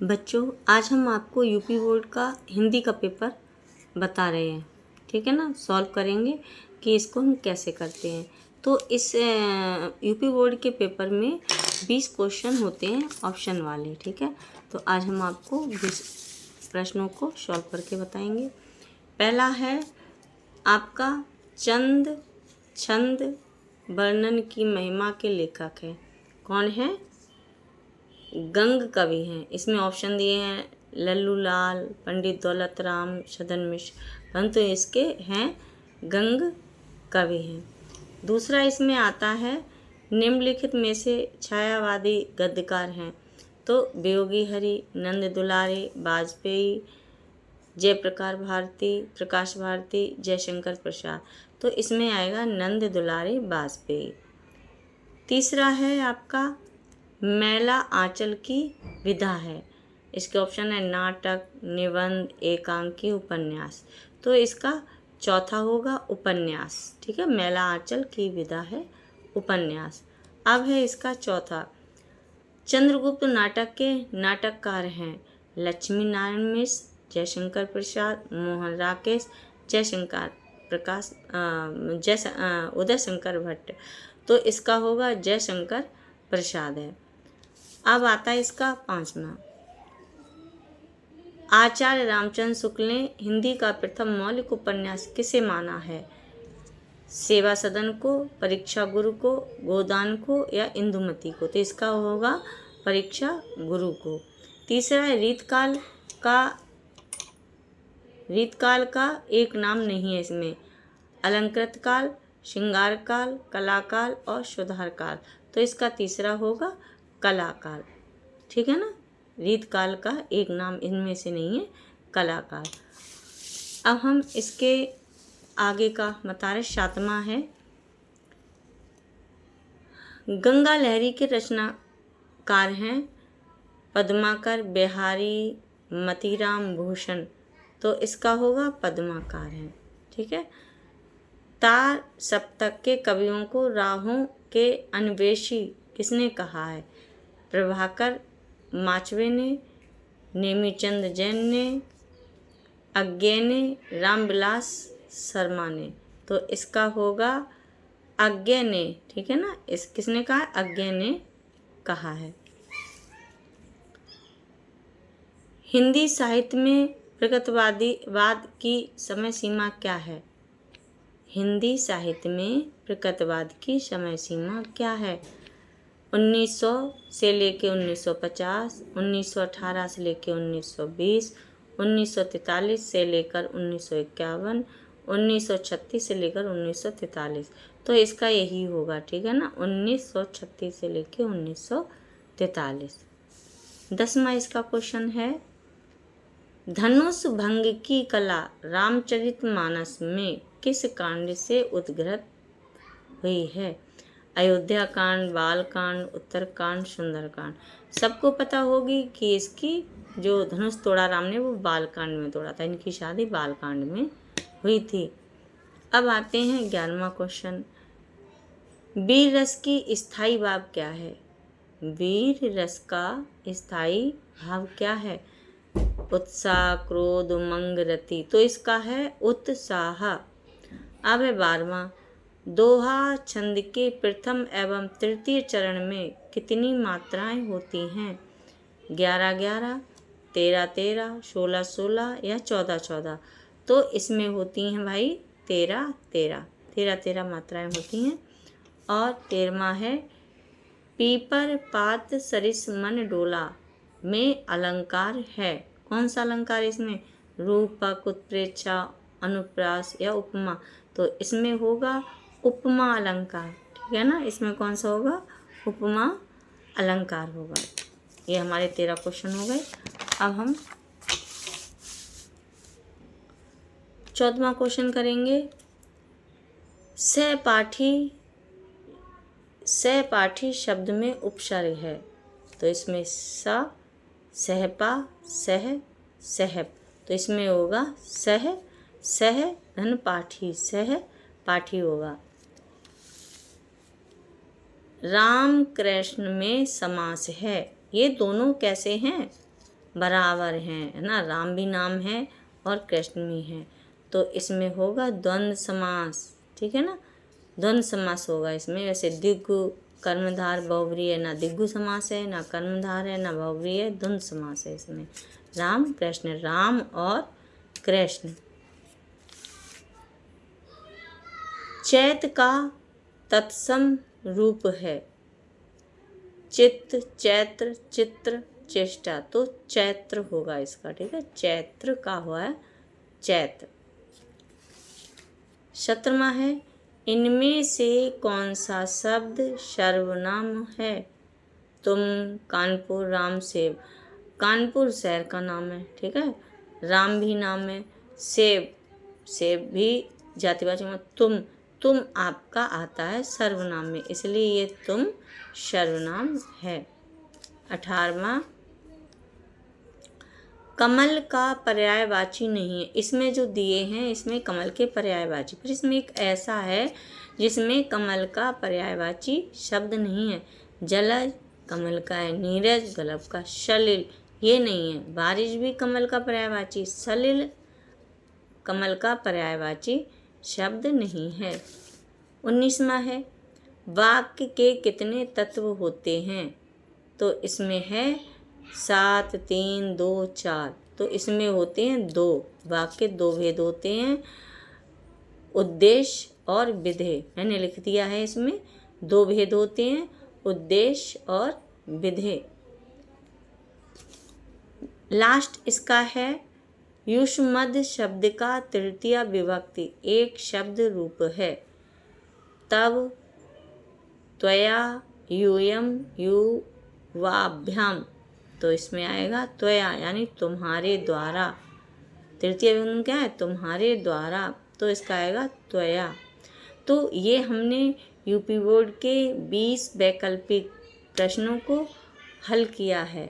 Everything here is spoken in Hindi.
बच्चों, आज हम आपको यूपी बोर्ड का हिंदी का पेपर बता रहे हैं, ठीक है ना। सॉल्व करेंगे कि इसको हम कैसे करते हैं। तो इस यूपी बोर्ड के पेपर में 20 क्वेश्चन होते हैं ऑप्शन वाले, ठीक है। तो आज हम आपको 20 प्रश्नों को सॉल्व करके बताएंगे। पहला है आपका चंद छंद वर्णन की महिमा के लेखक है। कौन है? गंग कवि हैं। इसमें ऑप्शन दिए हैं लल्लू लाल, पंडित दौलत राम, छदन मिश्र, परंतु इसके हैं गंग कवि हैं। दूसरा इसमें आता है निम्नलिखित में से छायावादी गद्यकार हैं। तो वियोगी हरि, नंद दुलारे, वाजपेयी, जयप्रकाश भारती, प्रकाश भारती, जयशंकर प्रसाद। तो इसमें आएगा नंद दुलारे वाजपेयी। तीसरा है आपका मैला आंचल की विधा है। इसके ऑप्शन है नाटक, निबंध, एकांकी, उपन्यास। तो इसका चौथा होगा उपन्यास, ठीक है। मैला आंचल की विधा है उपन्यास। अब है इसका चौथा, चंद्रगुप्त नाटक के नाटककार हैं लक्ष्मी नारायण मिश्र, जयशंकर प्रसाद, मोहन राकेश, जयशंकर प्रकाश उदय शंकर भट्ट। तो इसका होगा जयशंकर प्रसाद है। अब आता है इसका पांचवा, आचार्य रामचंद्र शुक्ल ने हिंदी का प्रथम मौलिक उपन्यास किसे माना है? सेवा सदन को, परीक्षा गुरु को, गोदान को या इंदुमती को? तो इसका होगा परीक्षा गुरु को। तीसरा है रीतकाल का एक नाम नहीं है इसमें, अलंकृत काल, श्रृंगार काल, कलाकाल और सुधार काल। तो इसका तीसरा होगा कलाकाल, ठीक है ना। रीतकाल का एक नाम इनमें से नहीं है, कलाकाल। अब हम इसके आगे का बता रहे, सातवां है गंगा लहरी के रचनाकार हैं पद्माकर, बिहारी, मतीराम भूषण। तो इसका होगा पद्माकर है, ठीक है। तार सप्तक के कवियों को राहों के अन्वेषी किसने कहा है? प्रभाकर माचवे ने, नेमीचंद जैन ने, अज्ञे ने, रामविलास शर्मा ने। तो इसका होगा अज्ञे ने, ठीक है ना। इस किसने कहा? अज्ञे ने कहा है। हिंदी साहित्य में प्रगतिवाद की समय सीमा क्या है? हिंदी साहित्य में प्रगतिवाद की समय सीमा क्या है? 1900 से लेके 1950, 1918 से लेके 1920, 1943 से लेकर 1951, 1936 से लेकर 1943। तो इसका यही होगा, ठीक है ना, 1936 से लेके 1943। 10वां इसका क्वेश्चन है, धनुष भंग की कला रामचरितमानस में किस कांड से उद्घृत हुई है? अयोध्या कांड, बाल कांड, उत्तरकांड, सुंदरकांड। सबको पता होगी कि इसकी जो धनुष तोड़ा राम ने वो बाल कांड में तोड़ा था, इनकी शादी बाल कांड में हुई थी। अब आते हैं 11वां क्वेश्चन, वीर रस की स्थायी भाव क्या है? वीर रस का स्थायी भाव क्या है? उत्साह, क्रोध, उमंग, रति। तो इसका है उत्साह। अब है 12वां, दोहा छंद के प्रथम एवं तृतीय चरण में कितनी मात्राएं होती हैं? 11-11, 13-13, 16-16 या 14-14। तो इसमें होती हैं भाई 13-13 मात्राएं होती हैं। और 13वां है, पीपर पात सरिस मन डोला में अलंकार है। कौन सा अलंकार इसमें? रूपक, उत्प्रेक्षा, अनुप्रास या उपमा। तो इसमें होगा उपमा अलंकार, ठीक है ना। इसमें कौन सा होगा? उपमा अलंकार होगा। ये हमारे 13 क्वेश्चन हो गए। अब हम 14वां क्वेश्चन करेंगे, सहपाठी शब्द में उपसर्ग है। तो इसमें सा, सहपा, सह, सहप। तो इसमें होगा सह धन पाठी, सह पाठी होगा। राम कृष्ण में समास है, ये दोनों कैसे हैं? बराबर हैं, है ना। राम भी नाम है और कृष्ण भी है, तो इसमें होगा द्वंद्व समास, ठीक है ना। द्वंद्व समास होगा इसमें। वैसे दिग्गु कर्मधार बहुव्रीहि है, ना दिग्गु समास है, ना कर्मधार है, ना बहुव्रीहि है, द्वंद्व समास है इसमें। राम कृष्ण, राम और कृष्ण। चैत का तत्सम रूप है चित्त, चैत्र, चित्र, चेष्टा, तो चैत्र होगा इसका, ठीक है। चैत्र का हुआ है चैत्र। 17वां है, इनमें से कौन सा शब्द सर्वनाम है? तुम, कानपुर, राम, सेब। कानपुर शहर का नाम है, ठीक है। राम भी नाम है, सेब, सेब भी जातिवाचक में। तुम आपका आता है सर्वनाम में, इसलिए ये तुम सर्वनाम है। 18वां, कमल का पर्यायवाची नहीं है। इसमें जो दिए हैं इसमें कमल के पर्यायवाची, पर इसमें एक ऐसा है जिसमें कमल का पर्यायवाची शब्द नहीं है। जलज कमल का है, नीरज गलब का, सलिल ये नहीं है। बारिश भी कमल का पर्यायवाची, सलिल कमल का पर्यायवाची शब्द नहीं है। 19वां है, वाक्य के कितने तत्व होते हैं? तो इसमें है 7, 3, 2, 4, तो इसमें होते हैं 2। वाक्य 2 भेद होते हैं, उद्देश्य और विधेय। मैंने लिख दिया है इसमें 2 भेद होते हैं, उद्देश्य और विधेय। लास्ट इसका है, युष्मद्ध शब्द का तृतीय विभक्ति एक शब्द रूप है। तब, त्वया, यूयम, युवाभ्याम, तो इसमें आएगा त्वया यानी तुम्हारे द्वारा। तृतीय विभक्ति क्या है? तुम्हारे द्वारा, तो इसका आएगा त्वया। तो ये हमने यूपी बोर्ड के 20 वैकल्पिक प्रश्नों को हल किया है।